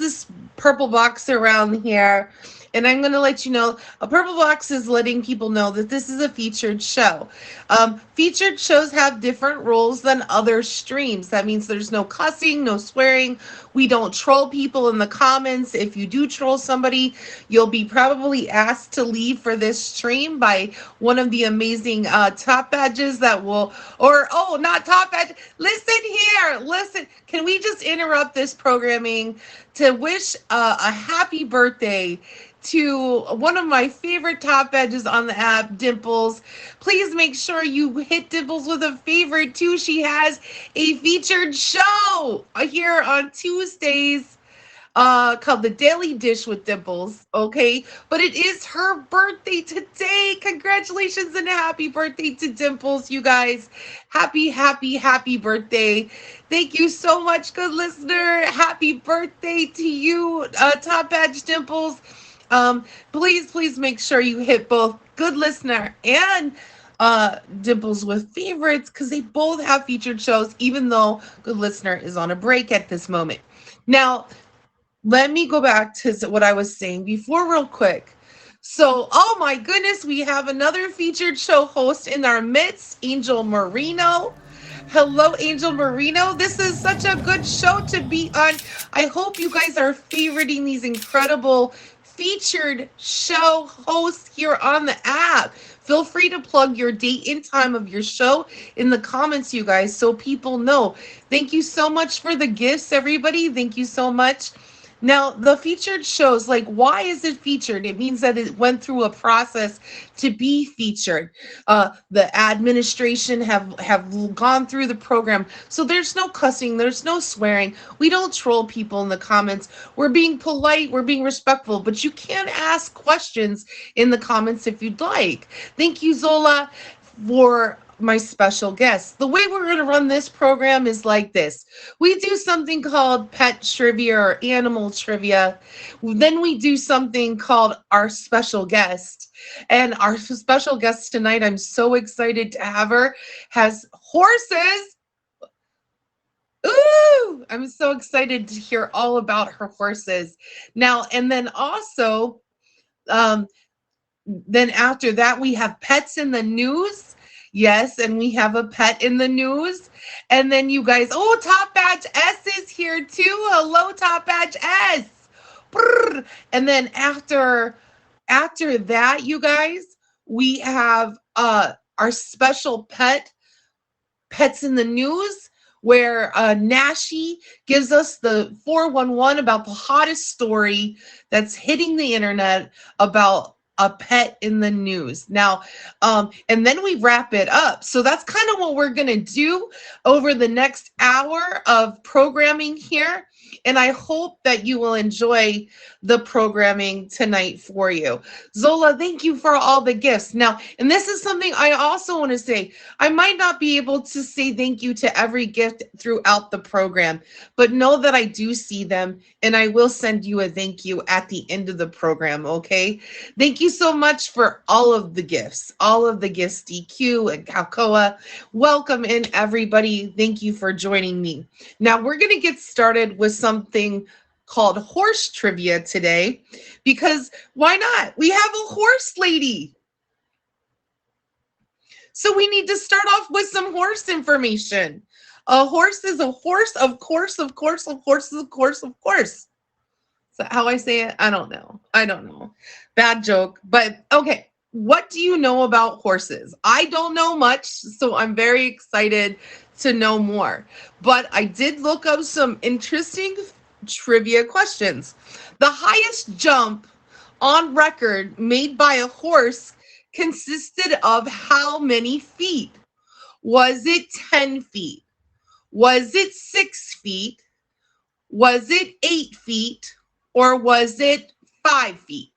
this purple box around here, and I'm going to let you know a purple box is letting people know that this is a featured show. Featured shows have different rules than other streams. That means there's no cussing, no swearing. We don't troll people in the comments. If you do troll somebody, you'll be probably asked to leave for this stream by one of the amazing top badges that will, or oh, not top badge. Listen here, listen. Can we just interrupt this programming to wish a happy birthday to one of my favorite top edges on the app, Dimples. Please make sure you hit Dimples with a favorite too. She has a featured show here on Tuesdays called The Daily Dish with Dimples, okay? But it is her birthday today. Congratulations and happy birthday to Dimples, you guys. Happy, happy, happy birthday. Thank you so much, good listener. Happy birthday to you, Top Badge Dimples. Please make sure you hit both good listener and Dimples with favorites because they both have featured shows, even though good listener is on a break at this moment. Now, let me go back to what I was saying before real quick. So, oh my goodness, we have another featured show host in our midst, Angel Marino. Hello, Angel Marino. This is such a good show to be on. I hope you guys are favoriting these incredible featured show hosts here on the app. Feel free to plug your date and time of your show in the comments, you guys, so people know. Thank you so much for the gifts, everybody. Thank you so much. Now, the featured shows, like, why is it featured? It means that it went through a process to be featured. The administration have gone through the program. So there's no cussing, there's no swearing. We don't troll people in the comments. We're being polite, we're being respectful, but you can ask questions in the comments if you'd like. Thank you, Zola, for my special guests. The way we're going to run this program is like this. We do something called pet trivia or animal trivia. Then we do something called our special guest. And our special guest tonight, I'm so excited to have her, has horses. Ooh, I'm so excited to hear all about her horses. Now, and then also, then after that, we have pets in the news. Yes, and we have a pet in the news. And then you guys, oh, Top Badge S is here too. Hello, Top Badge S. Brrr. And then after that, you guys, we have our special pets in the news, where Nashi gives us the 411 about the hottest story that's hitting the internet about a pet in the news. Now, and then we wrap it up. So that's kind of what we're going to do over the next hour of programming here. And I hope that you will enjoy the programming tonight for you. Zola, thank you for all the gifts. Now, and this is something I also want to say. I might not be able to say thank you to every gift throughout the program, but know that I do see them and I will send you a thank you at the end of the program, okay? Thank you so much for all of the gifts, DQ and Calcoa. Welcome in, everybody. Thank you for joining me. Now, we're going to get started with something called horse trivia today, because why not? We have a horse lady. So we need to start off with some horse information. A horse is a horse, of course, of course, of course, of course, of course. Is that how I say it? I don't know. Bad joke, but okay. What do you know about horses? I don't know much, so I'm very excited to know more. But I did look up some interesting trivia questions. The highest jump on record made by a horse consisted of how many feet? Was it 10 feet? Was it 6 feet? Was it 8 feet? Or was it 5 feet?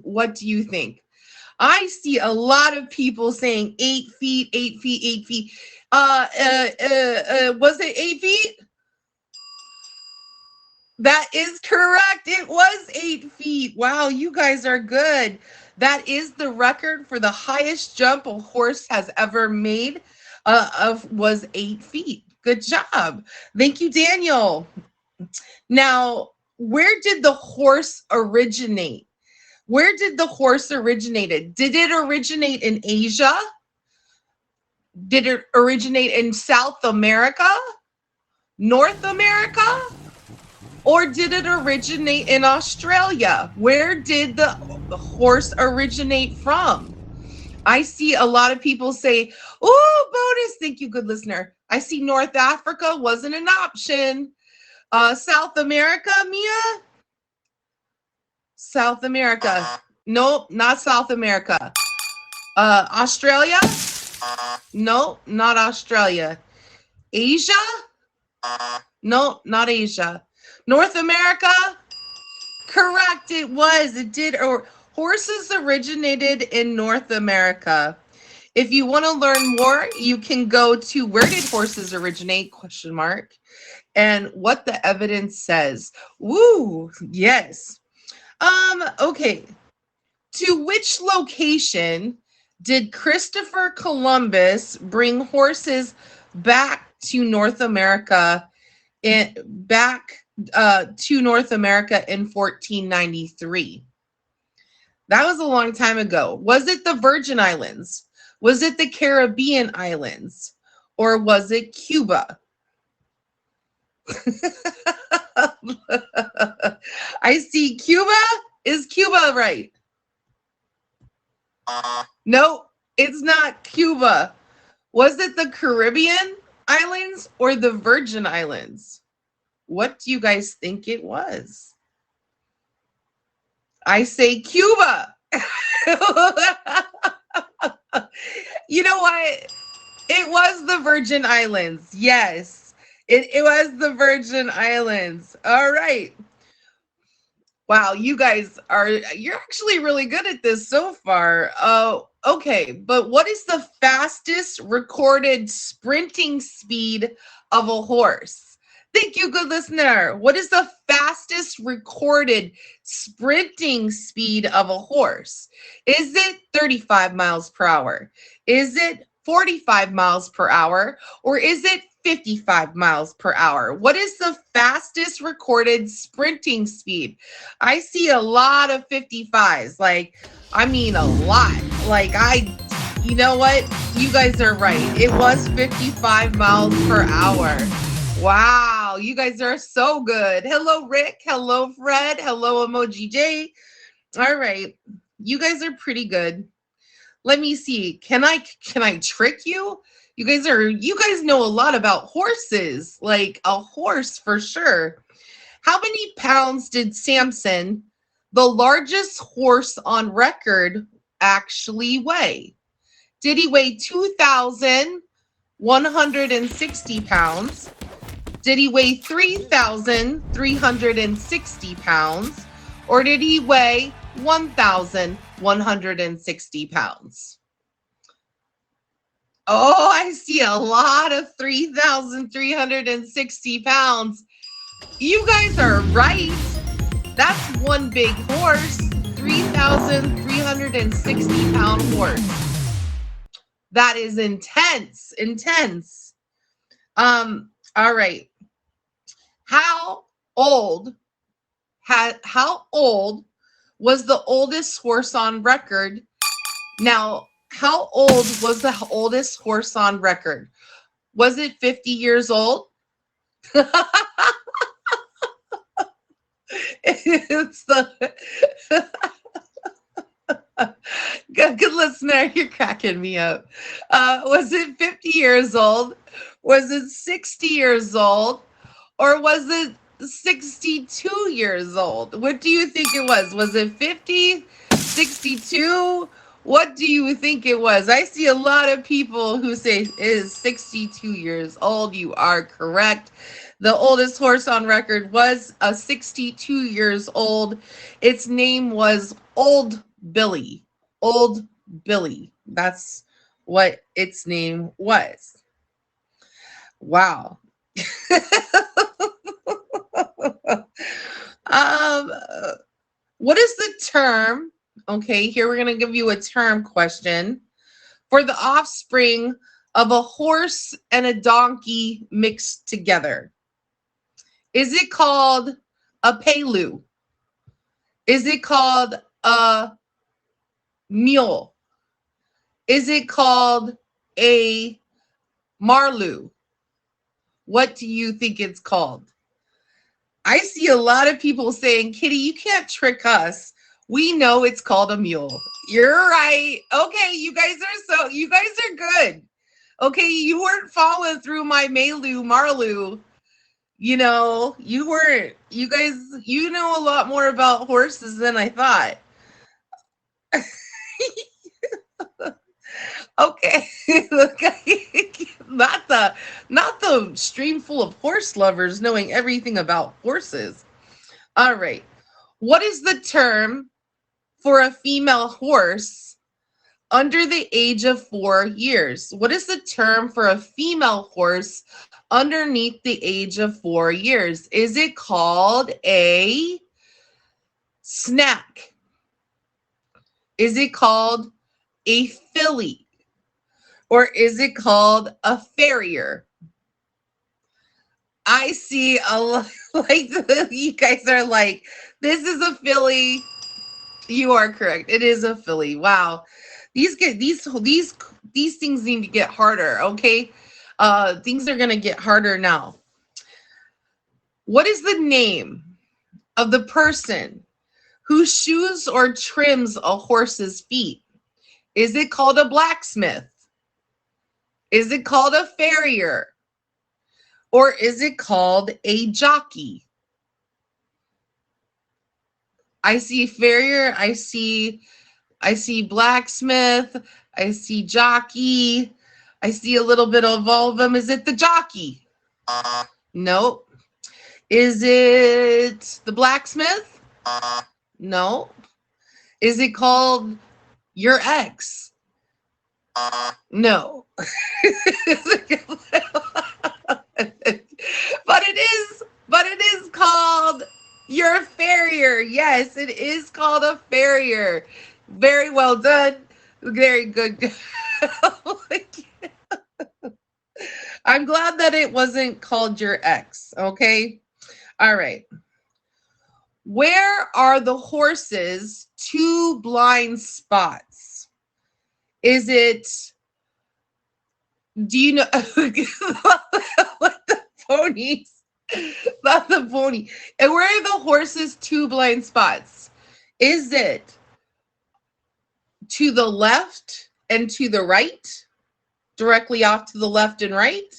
What do you think? I see a lot of people saying 8 feet, 8 feet, 8 feet. Was it 8 feet? That is correct. It was 8 feet. Wow, you guys are good. That is the record for the highest jump a horse has ever made. Was 8 feet. Good job. Thank you, Daniel. Now, where did the horse originate? Where did the horse originate? Did it originate in Asia? Did it originate in South America? North America? Or did it originate in Australia? Where did the horse originate from? I see a lot of people say, oh, bonus. Thank you, good listener. I see North Africa wasn't an option. South America, Mia? South America. Nope, not South America. Australia? Nope, not Australia. Asia? Nope, not Asia. North America? Correct, it was. It did. Or horses originated in North America. If you want to learn more, you can go to where did horses originate? Question mark. And what the evidence says. Woo, yes. Okay. To which location did Christopher Columbus bring horses back to North America in 1493? That was a long time ago. Was it the Virgin Islands? Was it the Caribbean Islands? Or was it Cuba? I see Cuba. Is Cuba right? No, it's not Cuba. Was it the Caribbean Islands or the Virgin Islands? What do you guys think it was? I say Cuba. You know what? It was the Virgin Islands. Yes, it was the Virgin Islands. All right. Wow, you're actually really good at this so far. Okay, but what is the fastest recorded sprinting speed of a horse? Thank you, good listener. What is the fastest recorded sprinting speed of a horse? Is it 35 miles per hour? Is it 45 miles per hour? Or is it 55 miles per hour? What is the fastest recorded sprinting speed? I see a lot of 55s. I mean a lot. You know what? You guys are right. It was 55 miles per hour. Wow, you guys are so good. Hello, Rick. Hello, Fred. Hello, Emoji J. All right. You guys are pretty good. Let me see. Can I trick you? You guys know a lot about horses, like a horse for sure. How many pounds did Samson, the largest horse on record, actually weigh? Did he weigh 2,160 pounds? Did he weigh 3,360 pounds? Or did he weigh 1,160 pounds? Oh, I see a lot of 3,360 pounds. You guys are right. That's one big horse, 3,360 pound horse. That is intense. All right. How old was the oldest horse on record? Now, how old was the oldest horse on record? Was it 50 years old? It's the good listener, you're cracking me up. Was it 50 years old? Was it 60 years old? Or was it 62 years old? What do you think it was? Was it 50, 62? What do you think it was? I see a lot of people who say it is 62 years old. You are correct. The oldest horse on record was 62 years old. Its name was Old Billy. Old Billy. That's what its name was. Wow. What is the term? Okay, here we're going to give you a term question for the offspring of a horse and a donkey mixed together. Is it called a palu? Is it called a mule? Is it called a marlu? What do you think it's called? I see a lot of people saying, Kitty, you can't trick us. We know it's called a mule. You're right. Okay, you guys are good. Okay, you weren't following through my Melu Marlu. You know, you weren't. You guys, you know a lot more about horses than I thought. Okay. not the stream full of horse lovers knowing everything about horses. All right. What is the term for a female horse under the age of 4 years? What is the term for a female horse underneath the age of 4 years? Is it called a snack? Is it called a filly? Or is it called a farrier? I see a lot, like you guys are like, this is a filly. You are correct. It is a filly. Wow. These things need to get harder, okay? Things are gonna get harder now. What is the name of the person who shoes or trims a horse's feet? Is it called a blacksmith? Is it called a farrier? Or is it called a jockey? I see farrier, I see blacksmith, I see jockey, I see a little bit of all of them. Is it the jockey? Nope. Is it the blacksmith? No. Is it called your ex? No. But it is called your farrier. Yes, it is called a farrier. Very well done. Very good. I'm glad that it wasn't called your ex. Okay. All right. Where are the horses' 2 blind spots? Is it, do you know what the ponies? Not the pony. And where are the horses' 2 blind spots? Is it to the left and to the right? Directly off to the left and right?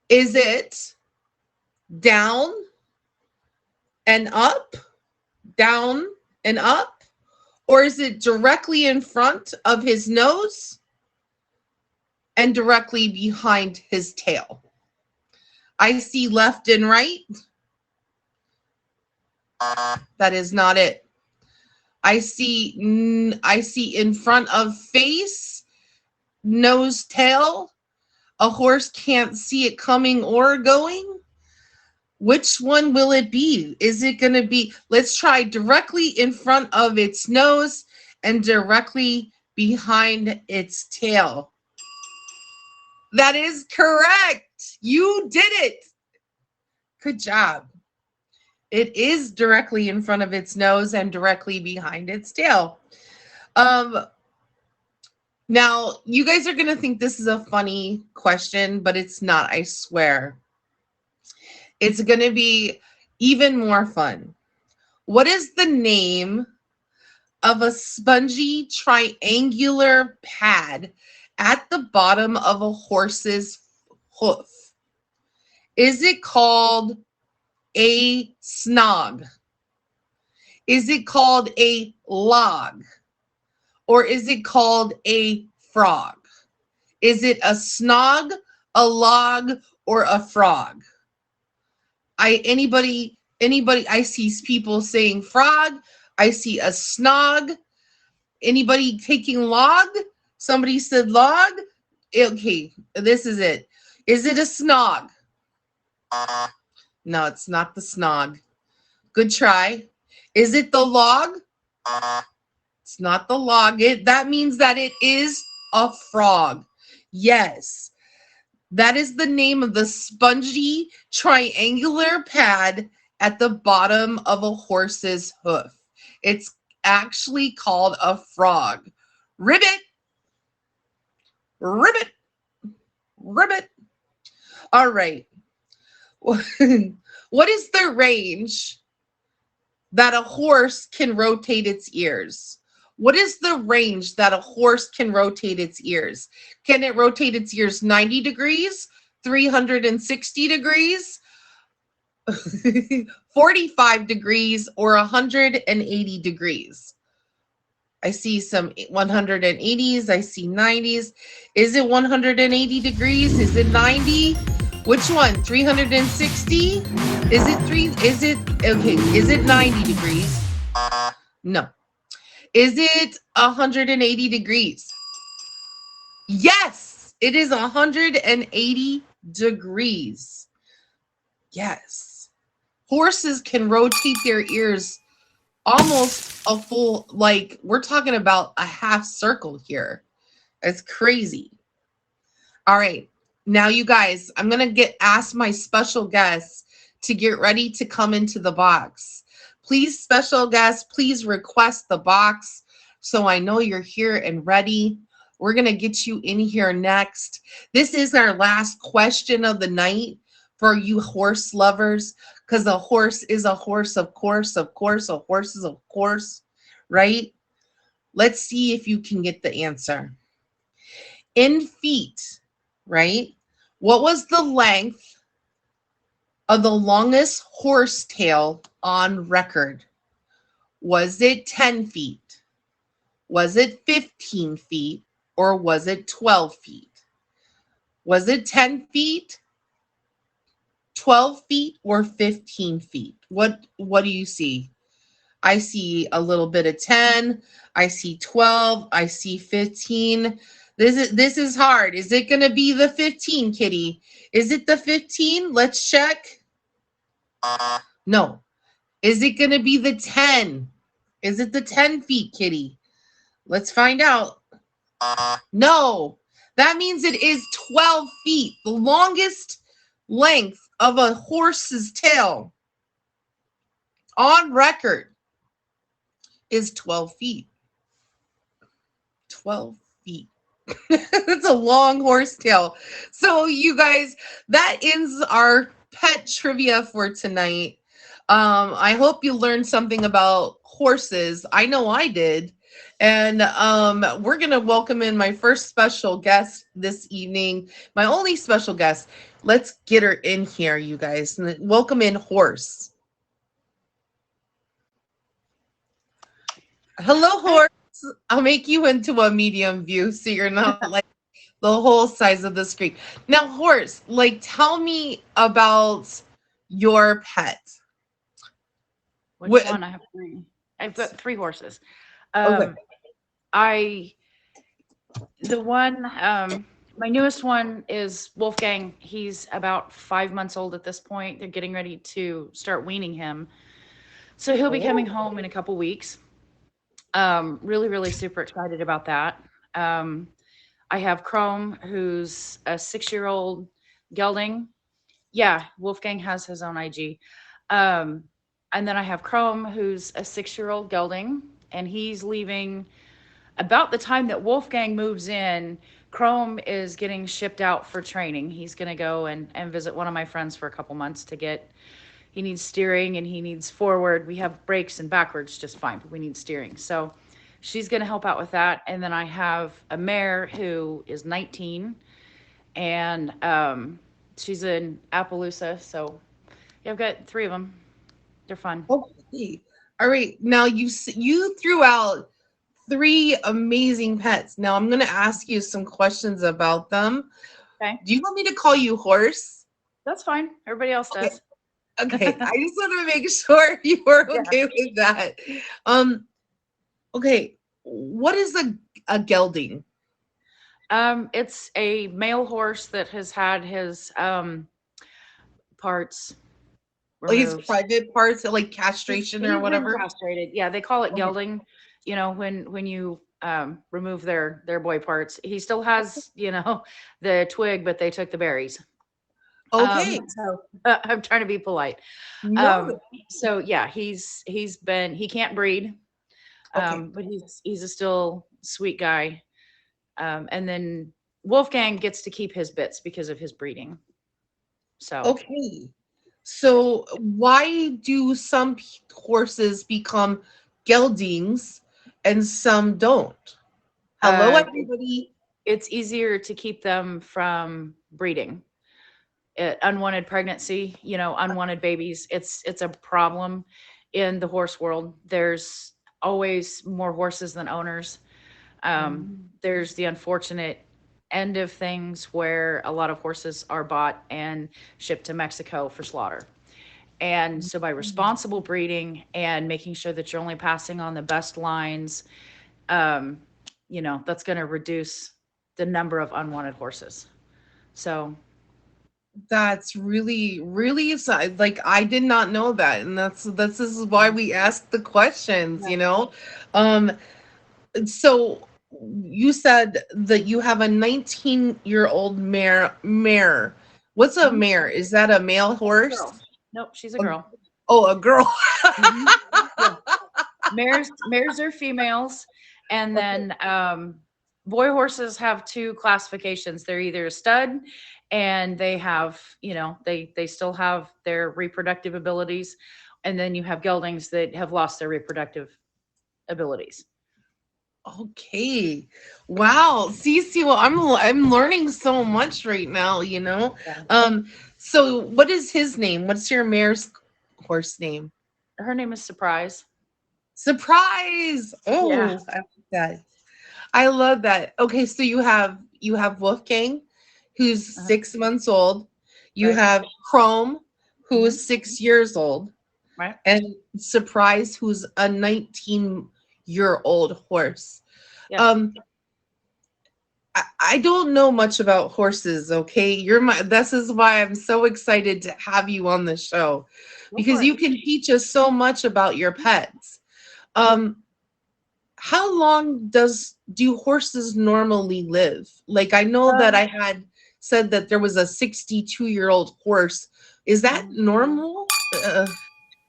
Is it down and up? Down and up? Or is it directly in front of his nose and directly behind his tail? I see left and right. That is not it. I see in front of face, nose, tail. A horse can't see it coming or going. Which one will it be? Is it going to be, let's try directly in front of its nose and directly behind its tail. That is correct. You did it. Good job. It is directly in front of its nose and directly behind its tail. Now, you guys are going to think this is a funny question, but it's not, I swear. It's going to be even more fun. What is the name of a spongy triangular pad at the bottom of a horse's hoof? Is it called a snog? Is it called a log? Or is it called a frog? Is it a snog, a log, or a frog? Anybody, I see people saying frog. I see a snog. Anybody taking log? Somebody said log. Okay, this is it. Is it a snog? No, it's not the snog. Good try. Is it the log? It's not the log. That means that it is a frog. Yes. That is the name of the spongy triangular pad at the bottom of a horse's hoof? It's actually called a frog. Ribbit, ribbit, ribbit. All right. What is the range that a horse can rotate its ears? What is the range that a horse can rotate its ears? Can it rotate its ears 90 degrees, 360 degrees, 45 degrees, or 180 degrees? I see some 180s. I see 90s. Is it 180 degrees? Is it 90? Which one? 360? Is it three? Is it okay? Is it 90 degrees? No. Is it 180 degrees? Yes, it is 180 degrees. Yes. Horses can rotate their ears almost a full, like, we're talking about a half circle here. It's crazy. All right. Now, you guys, I'm going to ask my special guests to get ready to come into the box. Please, special guests, please request the box so I know you're here and ready. We're going to get you in here next. This is our last question of the night for you horse lovers, because a horse is a horse, of course, of course. A horse is a horse, right? Let's see if you can get the answer. In feet, right? What was the length of the longest horse tail on record? Was it 10 feet? Was it 15 feet? Or was it 12 feet? Was it 10 feet, 12 feet, or 15 feet? What do you see? I see a little bit of 10. I see 12. I see 15. This is hard. Is it going to be the 15, Kitty? Is it the 15? Let's check. No. Is it going to be the 10? Is it the 10 feet, Kitty? Let's find out. No. That means it is 12 feet. The longest length of a horse's tail on record is 12 feet. 12 feet. That's a long horse tail. So, you guys, that ends our pet trivia for tonight. I hope you learned something about horses. I know I did. And we're going to welcome in my first special guest this evening, my only special guest. Let's get her in here, you guys. Welcome in, Horse. Hello, Horse. I'll make you into a medium view so you're not like the whole size of the screen. Now, Horse, like, tell me about your pet. Which one? I have three. I've got three horses. Okay. My newest one is Wolfgang. He's about 5 months old at this point. They're getting ready to start weaning him. So he'll be coming home in a couple weeks. Really, really super excited about that. I have Chrome, who's a 6-year-old gelding. Yeah, Wolfgang has his own IG. And then I have Chrome, who's a 6-year-old gelding, and he's leaving about the time that Wolfgang moves in. Chrome is getting shipped out for training. He's going to go and visit one of my friends for a couple months he needs steering and he needs forward. We have brakes and backwards just fine, but we need steering. So she's going to help out with that. And then I have a mare who is 19 and she's in Appaloosa. So yeah, I've got three of them. They're fun. Okay. All right. Now you threw out three amazing pets. Now I'm going to ask you some questions about them. Okay. Do you want me to call you Horse? That's fine. Everybody else does. Okay. I just want to make sure you were okay with that. Okay. What is a gelding? It's a male horse that has had his parts Like his removed. private parts, like castration He's or been whatever? castrated. Yeah, they call it gelding. You know, when you remove their boy parts, he still has the twig, but they took the berries. Okay. So I'm trying to be polite. No. Um, so yeah, he can't breed, Okay. but he's a still sweet guy. And then Wolfgang gets to keep his bits because of his breeding. So Okay. So why do some horses become geldings and some don't? Hello, uh, everybody. it's easier to keep them from breeding. Unwanted pregnancy, unwanted babies. It's a problem in the horse world. There's always more horses than owners. There's the unfortunate end of things where a lot of horses are bought and shipped to Mexico for slaughter. And so by responsible breeding and making sure that you're only passing on the best lines, um, that's going to reduce the number of unwanted horses. So That's really, really like I did not know that, and that's this is why we ask the questions, yeah. you know. Um, so you said that you have a 19-year-old mare. What's a Mhm. mare? Is that a male horse? Girl. Nope, she's a A- girl. oh, a girl. Hmm. Yeah. Mares are females, and Okay. then boy horses have two classifications. They're either a stud, and they have, they still have their reproductive abilities, and then you have geldings that have lost their reproductive abilities. Okay. Wow. Cece, well, I'm learning so much right now, you know. Yeah. Um, so what is his name? What's your mare's horse name? Her name is Surprise. Surprise! Yeah. Oh, I like that. I love that. Okay, so you have Wolfgang, who's Uh-huh. 6 months old. You Right. have Chrome, who Hmm. is 6 years old, Right. and Surprise, who's a 19-year-old horse. Yes. Um, I don't know much about horses, okay? You're my This is why I'm so excited to have you on the show Go because for it. you can teach us so much about your pets. Um, how long do horses normally live? Like I know that Um, I had said that there was a 62-year-old horse. Is that mhm. normal?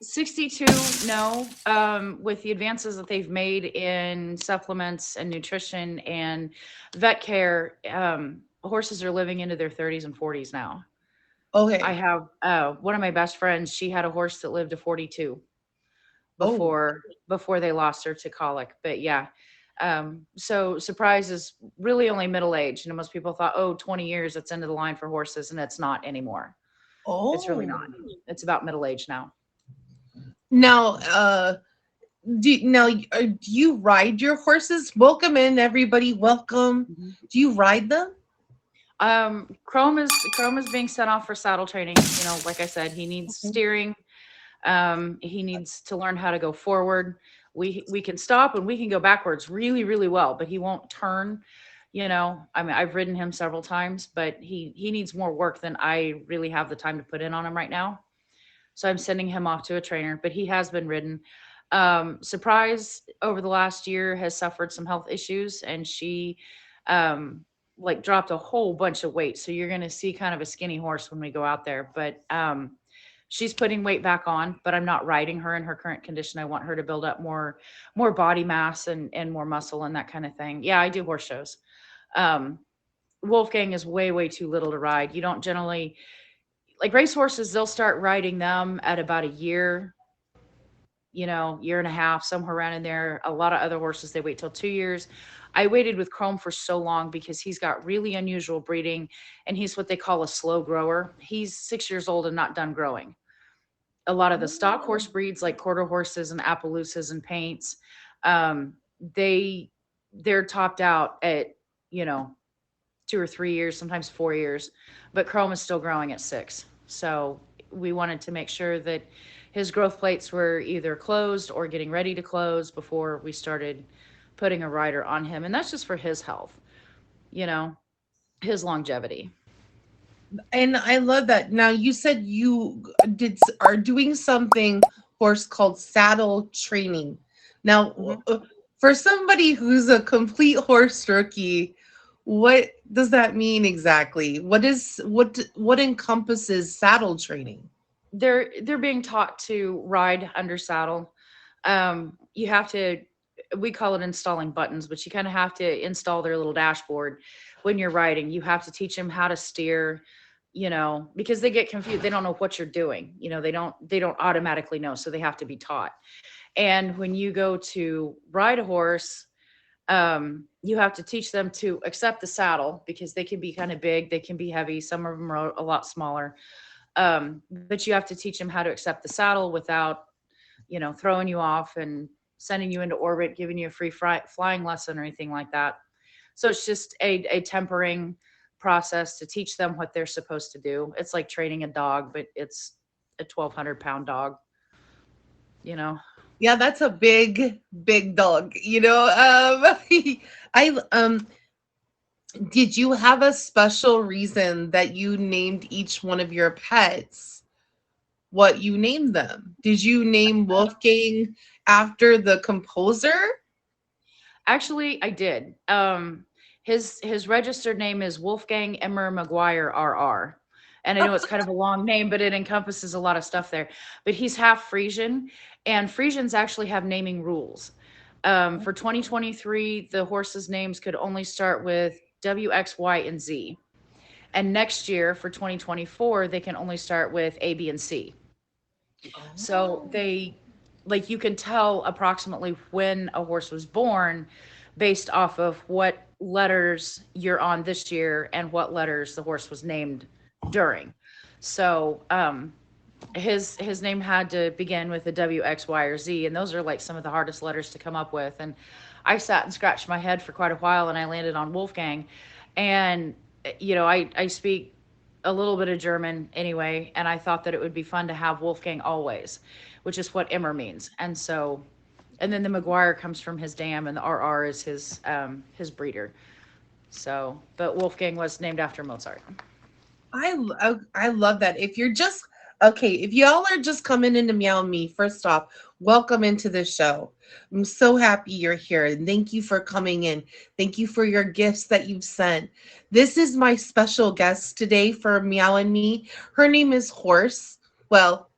62, no. With the advances that they've made in supplements and nutrition and vet care, horses are living into their 30s and 40s now. I Okay. have one of my best friends, she had a horse that lived to 42 Oh, before they lost her to colic. But yeah. So Surprise is really only middle age. Most people thought, oh, 20 years, it's end of the line for horses, and it's not anymore. It's really oh. not. It's about middle age now. Now, do you ride your horses? Welcome in, everybody. Welcome. Mhm. Do you ride them? Chrome is being sent off for saddle training. Like I said, he needs steering. He needs to learn how to go forward. We can stop and we can go backwards really, really well, but he won't turn. I mean, I've ridden him several times, but he needs more work than I really have the time to put in on him right now. So I'm sending him off to a trainer, but he has been ridden. Surprise over the last year has suffered some health issues, and she um, like dropped a whole bunch of weight. So you're going to see kind of a skinny horse when we go out there. But she's putting weight back on. But I'm not riding her in her current condition. I want her to build up more body mass and more muscle and that kind of thing. Yeah, I do horse shows. Um, Wolfgang is way too little to ride. You don't generally like race horses. They'll start riding them at about a year, year and a half, somewhere around in there. A lot of other horses, they wait till 2 years. I waited with Chrome for so long because he's got really unusual breeding and he's what they call a slow grower. He's 6 years old and not done growing. A lot of the stock horse breeds like quarter horses and Appaloosas and paints, um, they they're topped out at, you know, 2 or 3 years, sometimes 4 years, but Chrome is still growing at 6. So we wanted to make sure that his growth plates were either closed or getting ready to close before we started putting a rider on him. And that's just for his health, you know, his longevity. And I love that. Now you said you are doing something horse called saddle training. Now, Mhm. for somebody who's a complete horse rookie, What does that mean exactly? What encompasses saddle training? They're being taught to ride under saddle. You have to, we call it installing buttons, but you kind of have to install their little dashboard when you're riding. You have to teach them how to steer, because they get confused. They don't know what you're doing. They don't automatically know, so they have to be taught. And when you go to ride a horse, you have to teach them to accept the saddle because they can be kind of big, they can be heavy. Some of them are a lot smaller. But you have to teach them how to accept the saddle without, throwing you off and sending you into orbit, giving you a free flying lesson or anything like that. So it's just a tempering process to teach them what they're supposed to do. It's like training a dog, but it's a 1,200-pound dog, you know. Yeah, that's a big dog. I did you have a special reason that you named each one of your pets what you named them? Did you name Wolfgang after the composer? Actually, I did. His registered name is Wolfgang Emmer McGuire RR. And I know it's kind of a long name, but it encompasses a lot of stuff there. But he's half Frisian, and Frisians actually have naming rules. For 2023, the horses' names could only start with W, X, Y, and Z. And next year, for 2024, they can only start with A, B, and C. So Oh. they, like, you can tell approximately when a horse was born based off of what letters you're on this year and what letters the horse was named during. So his name had to begin with a W, X, Y, or Z, and those are like some of the hardest letters to come up with. And I sat and scratched my head for quite a while, and I landed on Wolfgang. And I speak a little bit of German anyway, and I thought that it would be fun to have Wolfgang always, which is what Immer means. And so, and then the McGuire comes from his dam, and the RR is his breeder. So, but Wolfgang was named after Mozart. I love that. If you're just okay, if y'all are just coming into Meow Me, first off, welcome into the show. I'm so happy you're here, and thank you for coming in. Thank you for your gifts that you've sent. This is my special guest today for Meow and Me. Her name is Horse. Well,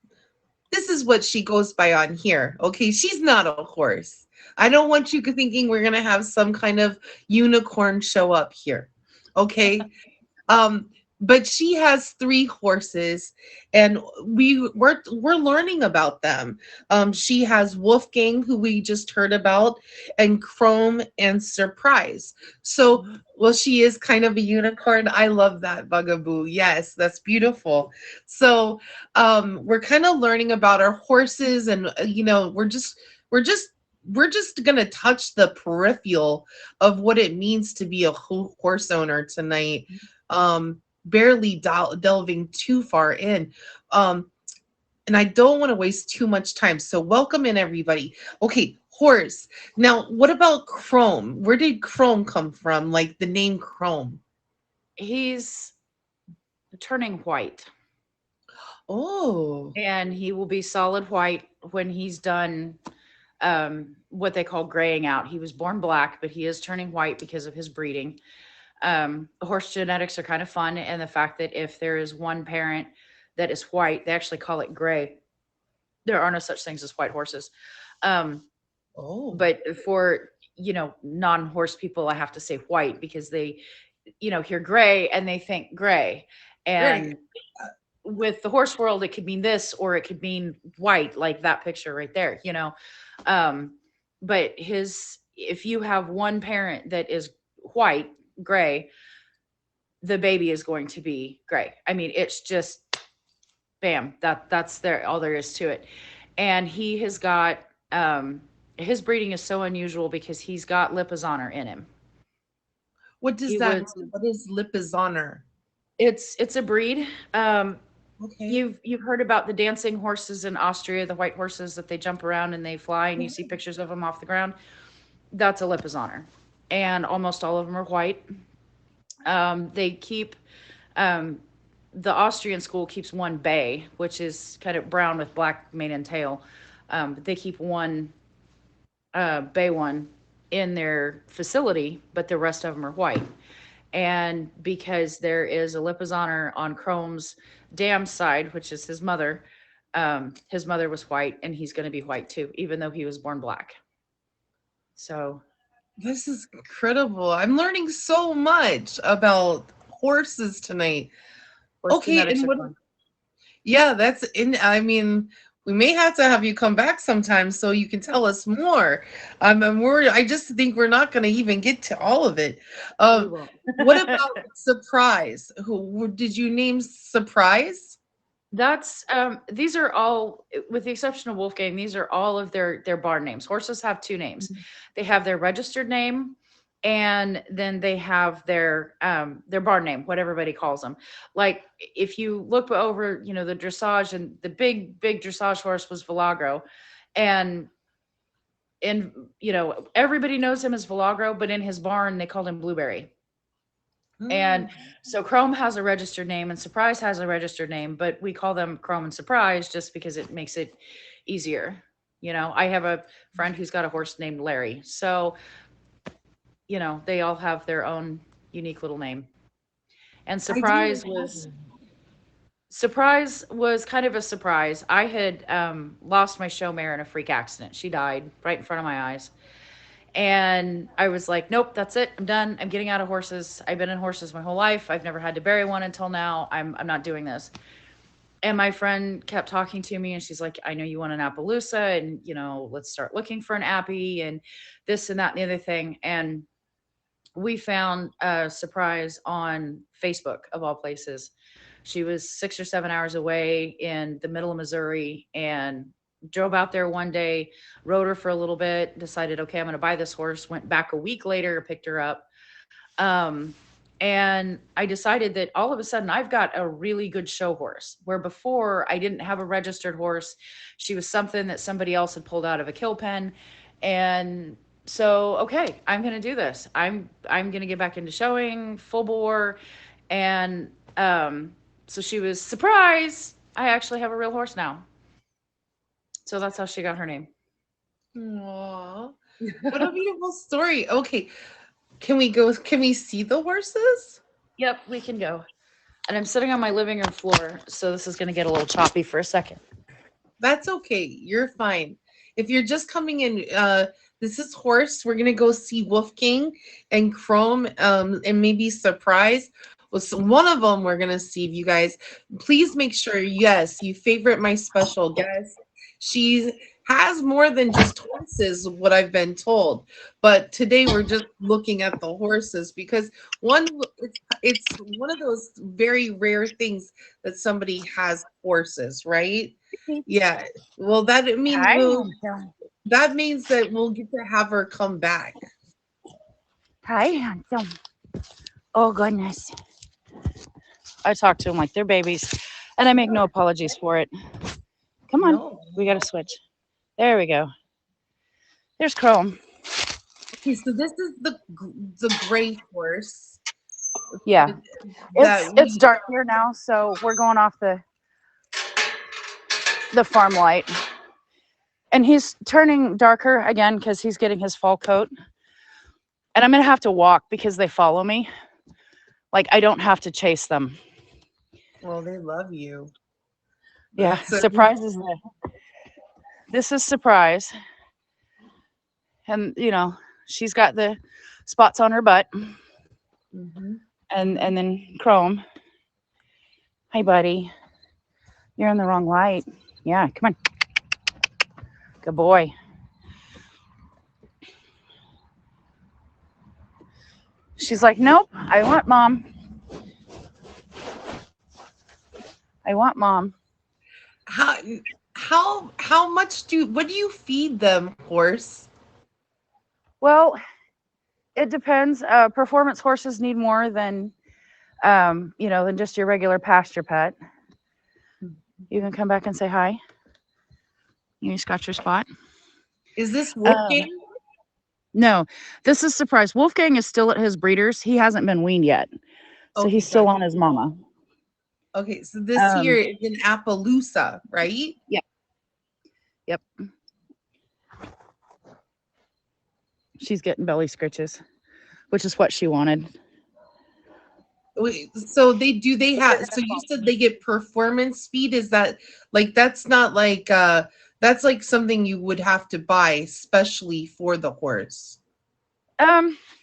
this is what she goes by on here. Okay, she's not a horse. I don't want you thinking we're gonna have some kind of unicorn show up here. Okay, um, but she has three horses, and we're learning about them. She has Wolfgang, who we just heard about, and Chrome and Surprise. So, well, she is kind of a unicorn. I love that bugaboo. Yes, that's beautiful. So, we're kind of learning about our horses, and we're just we're just gonna touch the peripheral of what it means to be a horse owner tonight, barely delving too far in. Um, and I don't want to waste too much time. So, welcome in, everybody. Okay, horse. Now, what about Chrome? Where did Chrome come from? Like the name Chrome? He's turning white, Oh, and he will be solid white when he's done what they call graying out. He was born black, but he is turning white because of his breeding. Horse genetics are kind of fun, and the fact that if there is one parent that is white, they actually call it gray. There are no such things as white horses. Um, oh, but for non-horse people, I have to say white because they hear gray and they think gray. great. And with the horse world, it could mean this or it could mean white, like that picture right there. Um, but his if you have one parent that is white, gray, the baby is going to be gray. I mean, it's just bam, that's there all there is to it. And he has got his breeding is so unusual because he's got Lipizzaner in him. What does He that was mean? What is lip is honor? it's a breed. Okay. You've heard about the dancing horses in Austria, the white horses that they jump around and they fly, and you see Yeah. pictures of them off the ground. That's a Lipizzaner, and almost all of them are white. They keep um, the Austrian school keeps one bay, which is kind of brown with black mane and tail. But they keep one bay one in their facility, but the rest of them are white. And because there is a Lipizzan on Chrome's dam side, which is his mother was white, and he's going to be white too, even though he was born black. So This is incredible. I'm learning so much about horses tonight. horse Okay, genetics and are what? fun. Yeah, that's in. I mean, we may have to have you come back sometime so you can tell us more. I'm worried. I just think we're not going to even get to all of it. We Um, won't. what about Surprise? Who did you name Surprise? That's these are all, with the exception of Wolfgang, these are all of their barn names. Horses have two names. They have their registered name, and then they have their barn name, what everybody calls them. Like if you look over, the dressage, and the big dressage horse was Vilagro, and and everybody knows him as Vilagro, but in his barn they called him Blueberry. And Mm, so Chrome has a registered name and Surprise has a registered name, but we call them Chrome and Surprise just because it makes it easier. I have a friend who's got a horse named Larry. So, they all have their own unique little name. And I didn't know. Surprise was kind of a surprise. I had lost my show mare in a freak accident. She died right in front of my eyes. And I was like, nope, that's it. I'm done. I'm getting out of horses. I've been in horses my whole life. I've never had to bury one until now. I'm not doing this. And my friend kept talking to me, and she's like, I know you want an Appaloosa, and let's start looking for an Appy and this and that and the other thing. And we found a Surprise on Facebook of all places. She was 6 or 7 hours away in the middle of Missouri, and drove out there one day, rode her for a little bit, decided, okay, I'm going to buy this horse. Went back a week later, picked her up. Um, and I decided that all of a sudden I've got a really good show horse, where before I didn't have a registered horse. She was something that somebody else had pulled out of a kill pen. And so, okay, I'm going to do this. I'm going to get back into showing full bore. And so she was surprised. I actually have a real horse now. So that's how she got her name. Aw, what a beautiful story. Okay, can we go? Can we see the horses? Yep, we can go. And I'm sitting on my living room floor, so this is going to get a little choppy for a second. That's okay. You're fine. If you're just coming in, this is Horse. We're gonna go see Wolfgang and Chrome, and maybe Surprise. Well, so one of them we're gonna see. You guys, please make sure. Yes, you favorite my special guest. She has more than just horses, what I've been told. But today we're just looking at the horses because one, it's one of those very rare things that somebody has horses, right? Yeah. Well, Hi. that means that we'll get to have her come back. Hi, handsome. Oh, goodness. I talk to them like they're babies, and I make no apologies for it. Come on. No. We got to switch. There we go. There's Chrome. Okay, so this is the gray horse Yeah. It's that it's we. dark here now, so we're going off the farm light. And he's turning darker again because he's getting his fall coat. And I'm going to have to walk because they follow me. Like, I don't have to chase them. Well, they love you. Yeah, That's a. Surprise is this is Surprise. And, she's got the spots on her butt. Mhm. And then Chrome. Hi, buddy. You're in the wrong light. Yeah, come on. Good boy. She's like, nope, I want mom. I want mom. How how much what do you feed them, horse? Well, it depends. Performance horses need more than just your regular pasture pet. You can come back and say hi. You just got your spot. Is this Um, Wolfgang? no, this is Surprise. Wolfgang is still at his breeders. He hasn't been weaned yet, so Okay, he's still got on his mama. okay. So this here Um, is an Appaloosa, right? yep, yep. She's getting belly scritches, which is what she wanted. Wait, so they But they're have, gonna so you follow said me. they get performance feed? Is that like, that's not like that's like something you would have to buy especially for the horse.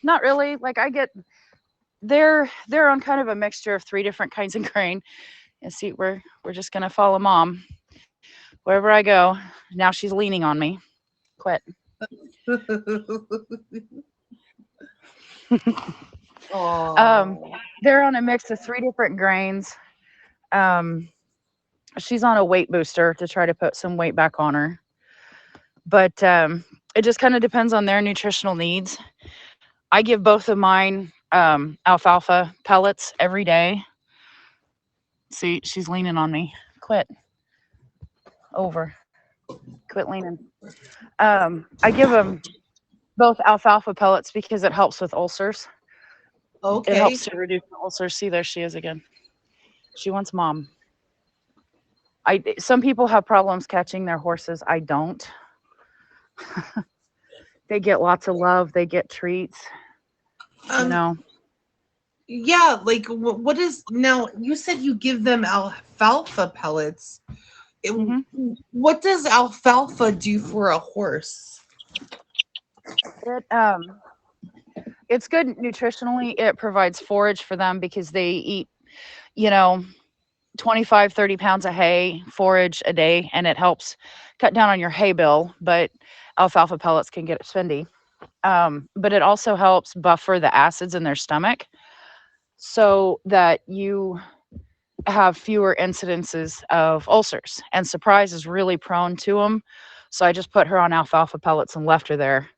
Not really. Like I get they're on kind of a mixture of three different kinds of grain. And see, we're just gonna follow mom wherever I go. Now she's leaning on me. Quit. Um, Oh. they're on a mix of three different grains. Um, she's on a weight booster to try to put some weight back on her, but it just kind of depends on their nutritional needs. I give both of mine alfalfa pellets every day. See, she's leaning on me. Quit. Over. Quit leaning. I give them both alfalfa pellets because it helps with ulcers. It Okay. helps to reduce the ulcers. See, there she is again. She wants mom. I Some people have problems catching their horses. I don't. They get lots of love. They get treats. You Um, know. yeah, like what is, now you said you give them alfalfa pellets. It, Hmm. what does alfalfa do for a horse? It it's good nutritionally. It provides forage for them because they eat, you know, 25, 30 pounds of hay forage a day, and it helps cut down on your hay bill. But alfalfa pellets can get spendy. But it also helps buffer the acids in their stomach so that you have fewer incidences of ulcers. And Surprise is really prone to them. So I just put her on alfalfa pellets and left her there.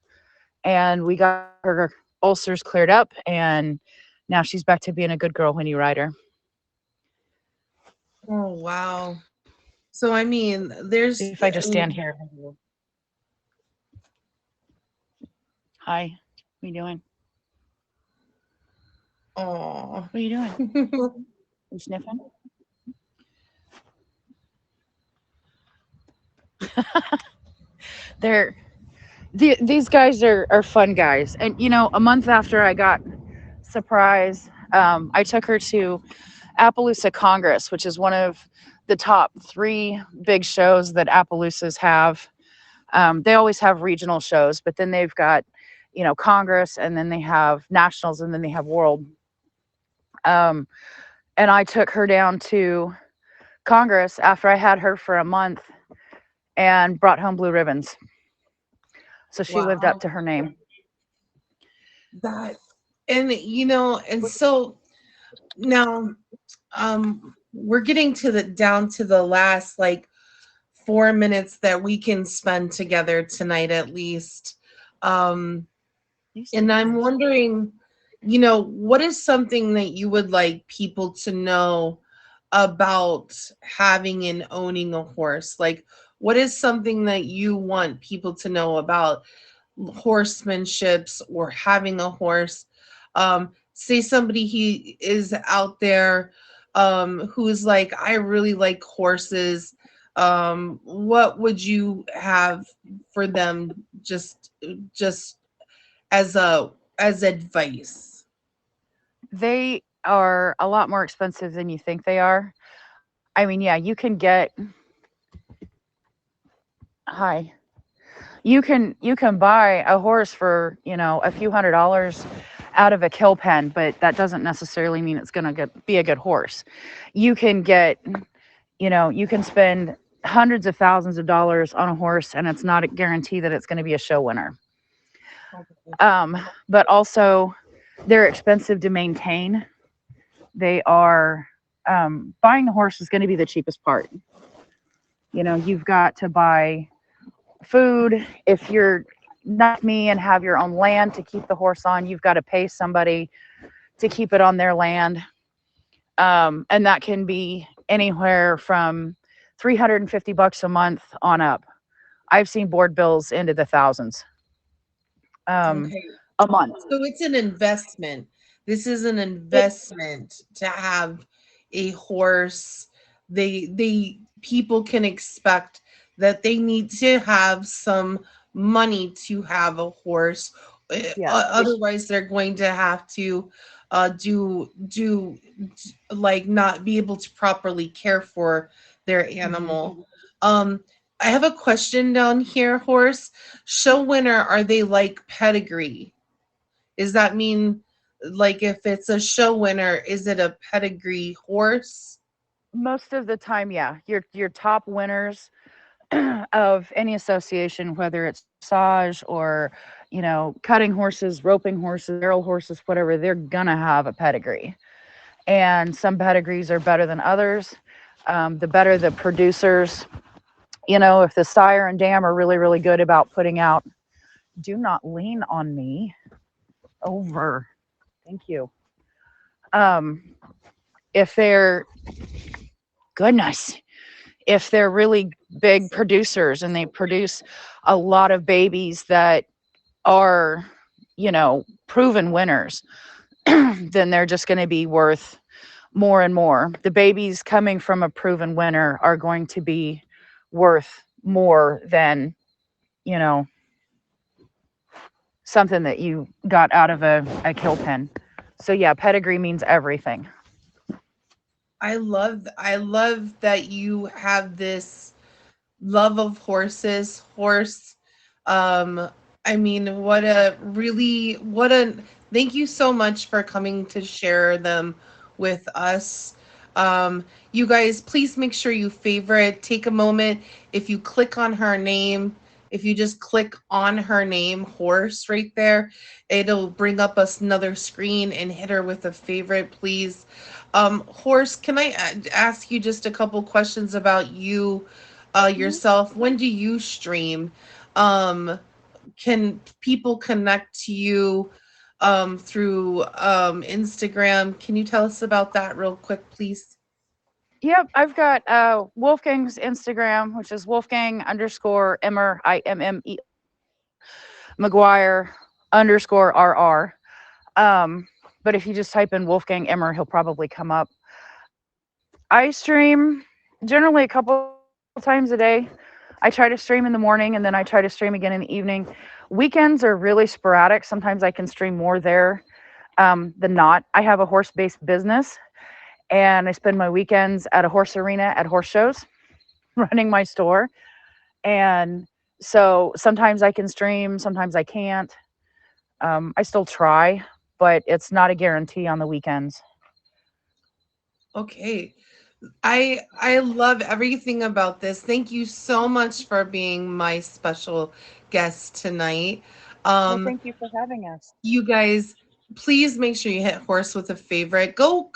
And we got her ulcers cleared up. And now she's back to being a good girl when you ride her. Oh wow. So I mean, there's, See if I just stand here. Hi. What are you doing? oh. What are you doing? You sniffing? They're these guys are fun guys. And a month after I got Surprise, I took her to Appaloosa Congress, which is one of the top three big shows that Appaloosas have. They always have regional shows, but then they've got, Congress, and then they have nationals, and then they have world. Um, and I took her down to Congress after I had her for a month and brought home blue ribbons. So she lived up Wow. to her name. That, and and so now we're getting to the down to the last like 4 minutes that we can spend together tonight at least. Um You stay and I'm here. wondering, what is something that you would like people to know about having and owning a horse? Like, what is something that you want people to know about horsemanships or having a horse? Say somebody he is out there who is like, I really like horses. What would you have for them, just as advice? They are a lot more expensive than you think they are. I mean, yeah, you can get hi. You can buy a horse for, a few $100s out of a kill pen, but that doesn't necessarily mean it's going to be a good horse. You can get, you can spend hundreds of thousands of dollars on a horse, and it's not a guarantee that it's going to be a show winner. But also, they're expensive to maintain. They are Buying the horse is going to be the cheapest part. You've got to buy food. If you're not like me and have your own land to keep the horse on, you've got to pay somebody to keep it on their land. And that can be anywhere from $350 a month on up. I've seen board bills into the thousands um, Okay. a month. So it's an investment. This is an It, investment to have a horse. They people can expect that they need to have some money to have a horse. yes. Otherwise, they're going to have to. like not be able to properly care for their Hmm. animal. Um, I have a question down here, horse. Show winner, are they like pedigree? Does that mean like if it's a show winner, is it a pedigree horse? Most of the time, yeah. Your top winners of any association, whether it's dressage or, cutting horses, roping horses, barrel horses, whatever, they're gonna have a pedigree. And some pedigrees are better than others. The better the producers, if the sire and dam are really, really good about putting out, do not lean on me over. Thank you. Um, if they're, goodness, if they're really big producers and they produce a lot of babies that are, proven winners, then they're just going to be worth more and more. The babies coming from a proven winner are going to be worth more than, you know, something that you got out of a kill pen. So yeah, pedigree means everything. I love that you have this love of horses. Horse, um I mean, what a thank you so much for coming to share them with us. You guys, please make sure you favorite, take a moment. If you click on her name, if you just click on her name, horse, right there, it'll bring up us another screen and hit her with a favorite, please. Horse, can I ask you just a couple questions about you, Mhm. yourself? When do you stream? Um, can people connect to you through Instagram? Can you tell us about that real quick, please? Yep, I've got Wolfgang's Instagram, which is Wolfgang underscore Emmer, McGuire underscore RR. Um, but if you just type in Wolfgang Emmer, he'll probably come up. I stream generally a couple times a day. I try to stream in the morning and then I try to stream again in the evening. Weekends are really sporadic. Sometimes I can stream more there than not. I have a horse based business and I spend my weekends at a horse arena at horse shows running my store. And so sometimes I can stream, sometimes I can't. I still try, but it's not a guarantee on the weekends. Okay. I love everything about this. Thank you so much for being my special guest tonight. Well, Um, thank you for having us. you guys, please make sure you hit horse with a favorite. Go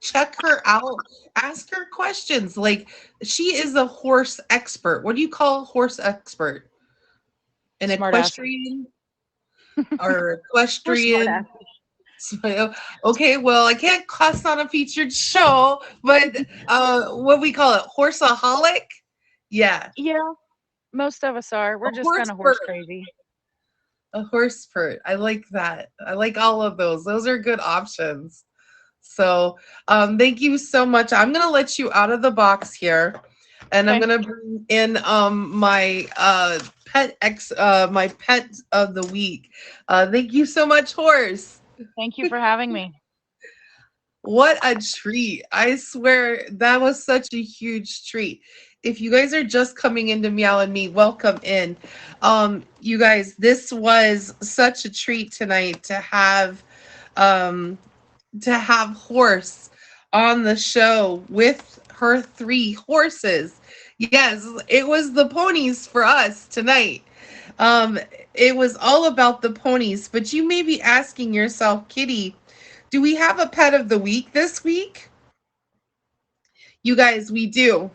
check her out. Ask her questions. Like, she is a horse expert. What do you call a horse expert? An Smart ass. equestrian or We're smart equestrian? ass. So, okay, well, I can't cuss on a featured show, but what we call it, horseaholic? Yeah, Yeah, most of us are. a We're just horse kind of horse pert. crazy. A horse pert. I like that. I like all of those. Those are good options. So, thank you so much. I'm gonna let you out of the box here, and I'm Okay. gonna bring in my my pet of the week. Thank you so much, horse. Thank you for having me. What a treat. I swear that was such a huge treat. If you guys are just coming into Meow and Me, welcome in. You guys, this was such a treat tonight um to have Horse on the show with her three horses. Yes, it was the ponies for us tonight. Um, it was all about the ponies, but you may be asking yourself, Kitty, do we have a pet of the week this week? You guys, we do.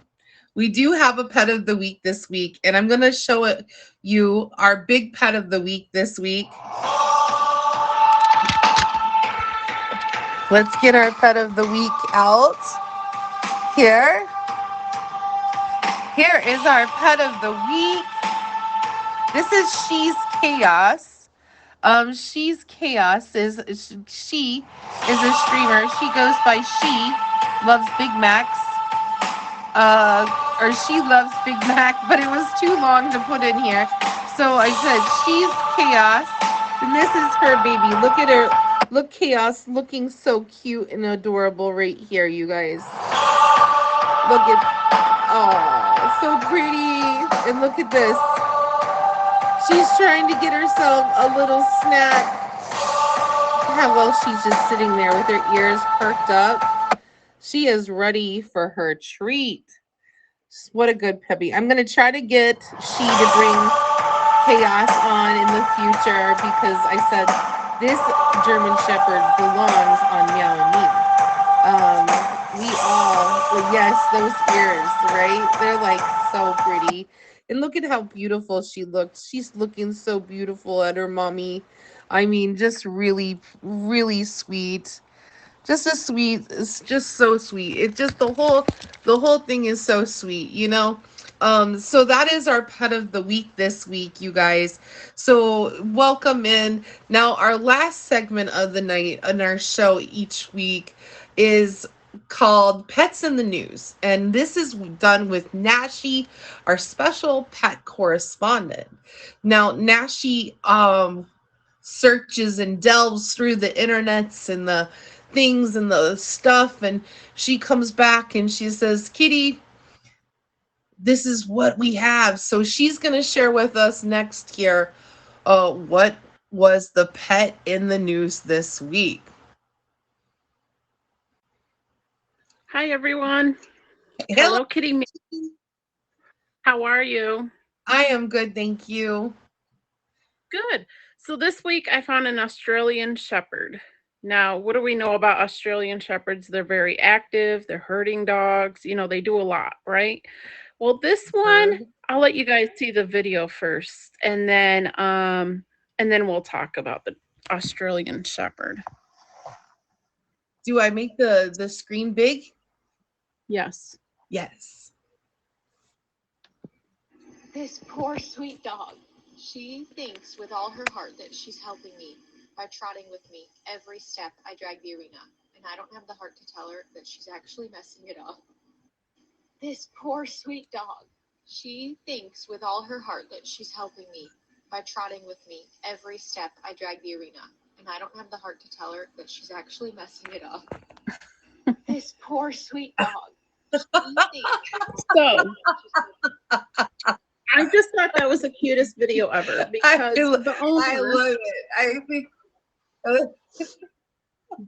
We do have a pet of the week this week, and I'm going to show it you our big pet of the week this week. Let's get our pet of the week out. Here. Here is our pet of the week. This is She's Chaos. She's Chaos she is a streamer. She goes by She Loves Big Macs. Or She Loves Big Mac, but it was too long to put in here. So I said She's Chaos. And this is her baby. Look at her. Look, Chaos looking so cute and adorable right here, you guys. Look at, oh, so pretty. And look at this. She's trying to get herself a little snack. How well she's just sitting there with her ears perked up. She is ready for her treat. What a good puppy. I'm going to try to get she to bring Chaos on in the future because I said this German Shepherd belongs on Meow and Me. We all, well, yes, those ears, right? They're like so pretty. And look at how beautiful she looks. She's looking so beautiful at her mommy. I mean, just really, really sweet. Just a sweet. It's just so sweet. It just the whole thing is so sweet, you know. So that is our pet of the week this week, you guys. So welcome in. Now our last segment of the night on our show each week is called Pets in the News. And this is done with Nashi, our special pet correspondent. Now, Nashi searches and delves through the internets and the things and the stuff, and she comes back and she says, Kitty, this is what we have. So she's going to share with us next here what was the pet in the news this week. Hi, everyone. Hello. Hello, Kitty. How are you? I am good, thank you. Good. So this week I found an Australian Shepherd. Now, what do we know about Australian Shepherds? They're very active. They're herding dogs. They do a lot, right? Well, this one, Heard. I'll let you guys see the video first, and then we'll talk about the Australian Shepherd. Do I make the screen big? Yes. Yes. This poor sweet dog. She thinks with all her heart that she's helping me by trotting with me every step I drag the arena, and I don't have the heart to tell her that she's actually messing it up. This poor sweet dog. She thinks with all her heart that she's helping me by trotting with me every step I drag the arena, and I don't have the heart to tell her that she's actually messing it up. This poor sweet dog. She thinks So I just thought that was the cutest video ever because the I owner, love it. I think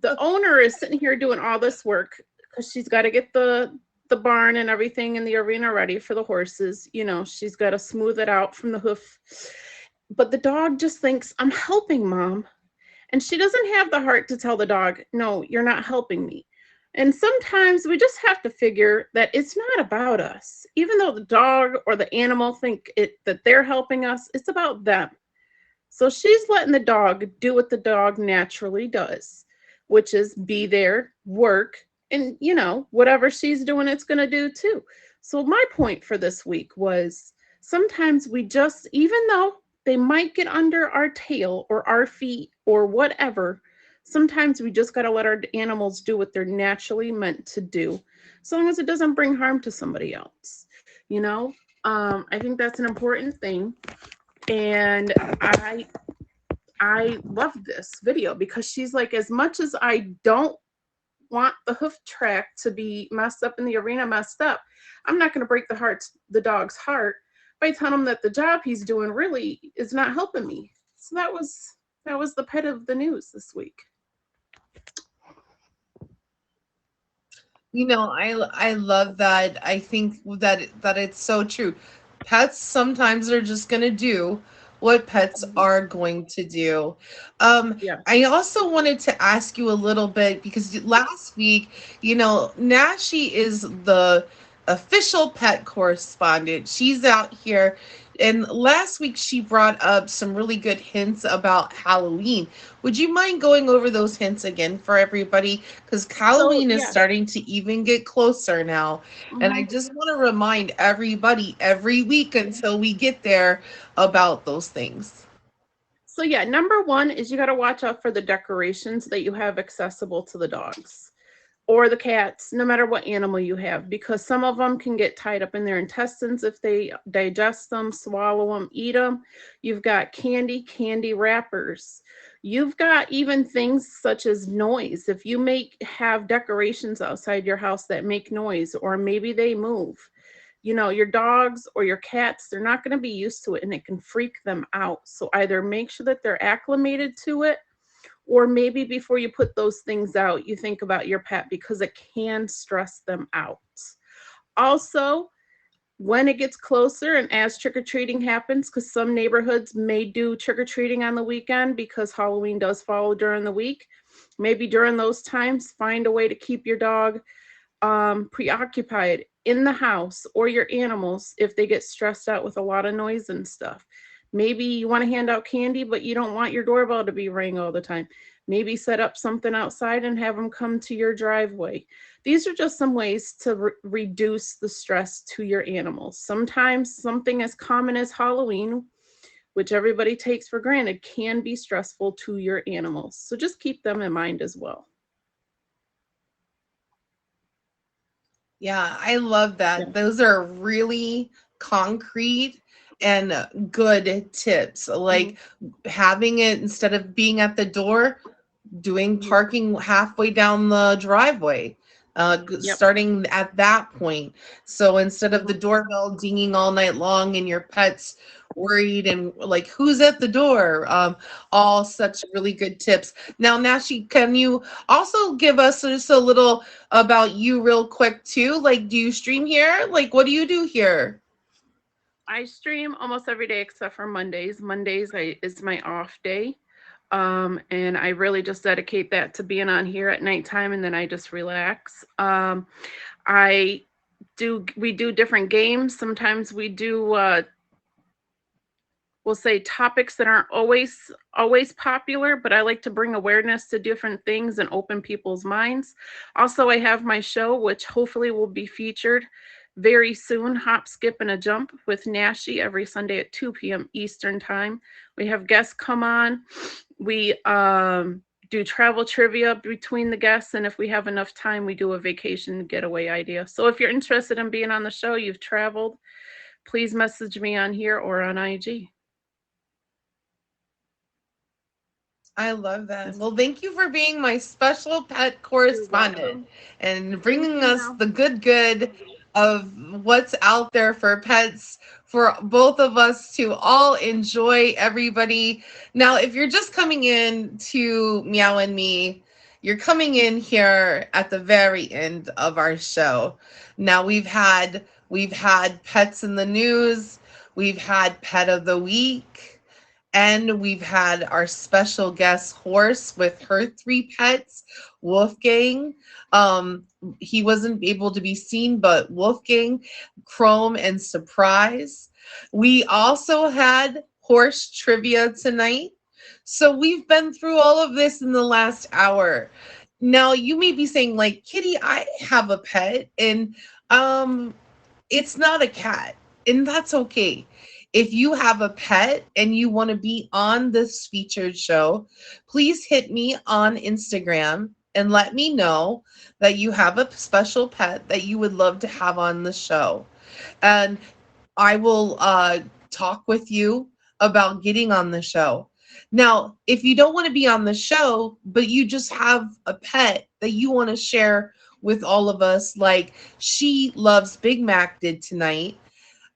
the owner is sitting here doing all this work because she's got to get the barn and everything in the arena ready for the horses. She's got to smooth it out from the hoof. But the dog just thinks, I'm helping, Mom. And she doesn't have the heart to tell the dog, no, you're not helping me. And sometimes we just have to figure that it's not about us. Even though the dog or the animal think that they're helping us, it's about them. So she's letting the dog do what the dog naturally does, which is be there, work, and whatever she's doing, it's going to do too. So my point for this week was sometimes we just, even though they might get under our tail or our feet or whatever, sometimes we just got to let our animals do what they're naturally meant to do, as long as it doesn't bring harm to somebody else. I think that's an important thing. And I love this video because she's like, as much as I don't want the hoof track to be messed up in the arena, messed up, I'm not going to break the dog's heart by telling him that the job he's doing really is not helping me. So that was the pet of the news this week. I love that. I think that it's so true. Pets sometimes are just going to do what pets are going to do. Yeah. I also wanted to ask you a little bit because last week, Nashi is the official pet correspondent. She's out here. And last week she brought up some really good hints about Halloween. Would you mind going over those hints again for everybody? Because Halloween is yeah. starting to even get closer now. And I just want to remind everybody every week until we get there about those things. So yeah, number one is you got to watch out for the decorations that you have accessible to the dogs. or the cats, no matter what animal you have, because some of them can get tied up in their intestines if they digest them, swallow them, eat them. You've got candy wrappers. You've got even things such as noise. If you have decorations outside your house that make noise, or maybe they move, your dogs or your cats, they're not going to be used to it and it can freak them out. So either make sure that they're acclimated to it, or maybe before you put those things out, you think about your pet, because it can stress them out. Also, when it gets closer and as trick-or-treating happens, because some neighborhoods may do trick-or-treating on the weekend because Halloween does fall during the week, maybe during those times, find a way to keep your dog preoccupied in the house, or your animals if they get stressed out with a lot of noise and stuff. Maybe you want to hand out candy, but you don't want your doorbell to be ringing all the time. Maybe set up something outside and have them come to your driveway. These are just some ways to reduce the stress to your animals. Sometimes something as common as Halloween, which everybody takes for granted, can be stressful to your animals. So just keep them in mind as well. Yeah, I love that. Yeah. Those are really concrete and good tips. Like having it, instead of being at the door, doing parking halfway down the driveway, starting at that point. So instead of the doorbell dinging all night long and your pet's worried and like, who's at the door? All such really good tips. Now, Nashi, can you also give us just a little about you real quick too? Like, do you stream here? Like, what do you do here? I stream almost every day except for Mondays. Mondays is my off day. And I really just dedicate that to being on here at nighttime, and then I just relax. We do different games. Sometimes we do we'll say topics that aren't always popular, but I like to bring awareness to different things and open people's minds. Also, I have my show, which hopefully will be featured very soon, Hop, Skip, and a Jump with Nashi every Sunday at 2 p.m. Eastern Time. We have guests come on. We do travel trivia between the guests, and if we have enough time, we do a vacation getaway idea. So if you're interested in being on the show, you've traveled, please message me on here or on IG. I love that. Well, thank you for being my special pet correspondent and bringing us the good of what's out there for pets for both of us to all enjoy, everybody. Now, if you're just coming in to Meow and Me, you're coming in here at the very end of our show. Now, we've had pets in the news, we've had pet of the week, and we've had our special guest horse with her 3 pets, Wolfgang. He wasn't able to be seen, but Wolfgang, Chrome, and Surprise. We also had horse trivia tonight. So we've been through all of this in the last hour. Now you may be saying, like, Kitty, I have a pet, and it's not a cat, and that's okay. If you have a pet and you want to be on this featured show, please hit me on Instagram and let me know that you have a special pet that you would love to have on the show. And I will talk with you about getting on the show. Now, if you don't want to be on the show, but you just have a pet that you want to share with all of us, like She Loves Big Mac did tonight,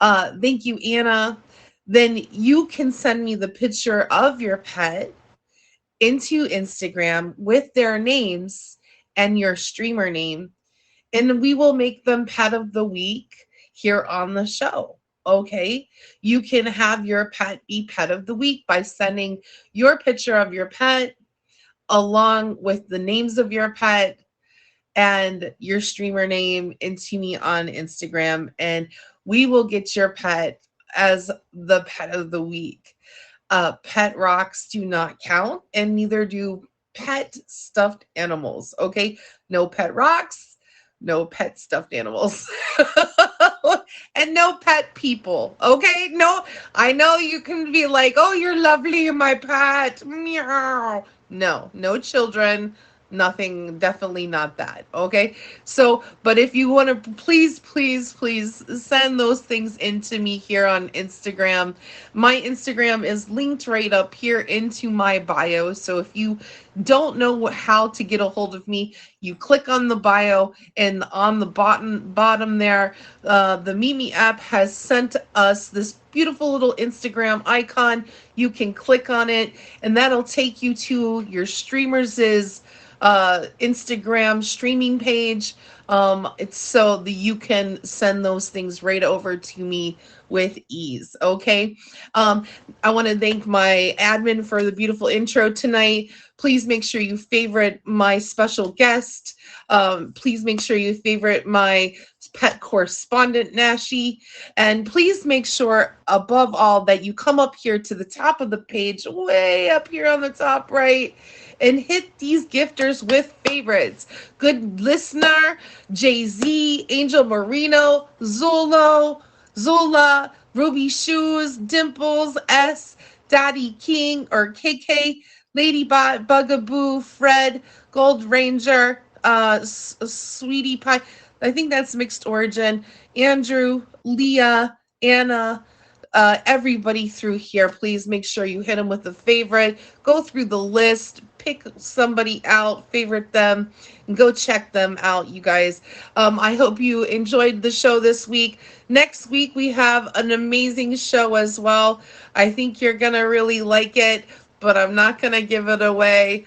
thank you, Anna, then you can send me the picture of your pet into Instagram with their names and your streamer name, and we will make them pet of the week here on the show. Okay, you can have your pet be pet of the week by sending your picture of your pet along with the names of your pet and your streamer name into me on Instagram, and we will get your pet as the pet of the week. Pet rocks do not count, and neither do pet stuffed animals. Okay, no pet rocks, no pet stuffed animals, and no pet people. Okay, no, I know you can be like, oh, you're lovely, my pet, meow. No, no children, Nothing, definitely not that. Okay. So, but if you want to, please, please, please send those things into me here on Instagram. My Instagram is linked right up here into my bio. So if you don't know how to get a hold of me, you click on the bio, and on the bottom there, the Mimi app has sent us this beautiful little Instagram icon. You can click on it, and that'll take you to your streamers' Instagram streaming page. It's so that you can send those things right over to me with ease. Okay. I want to thank my admin for the beautiful intro tonight. Please make sure you favorite my special guest. Please make sure you favorite my pet correspondent, Nashi. And please make sure, above all, that you come up here to the top of the page, way up here on the top right, and hit these gifters with favorites. Good listener, Jay-Z, Angel Marino, Zola, Ruby Shoes, Dimples, S, Daddy King or KK, Ladybot, Bugaboo, Fred, Gold Ranger, Sweetie Pie. I think that's mixed origin. Andrew, Leah, Anna, everybody through here. Please make sure you hit them with a favorite. Go through the list, pick somebody out, favorite them, and go check them out, you guys. I hope you enjoyed the show this week. Next week, we have an amazing show as well. I think you're going to really like it, but I'm not going to give it away.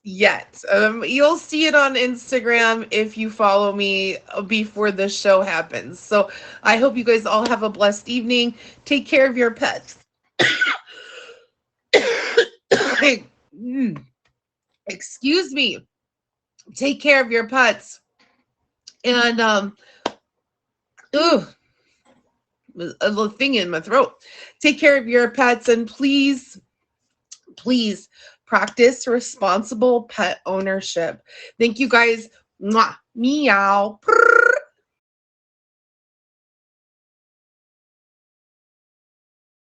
Yet. You'll see it on Instagram if you follow me before the show happens. So I hope you guys all have a blessed evening. Take care of your pets. Excuse me. Take care of your pets. And ooh, a little thing in my throat. Take care of your pets, and please, please practice responsible pet ownership. Thank you guys. Mwah. Meow.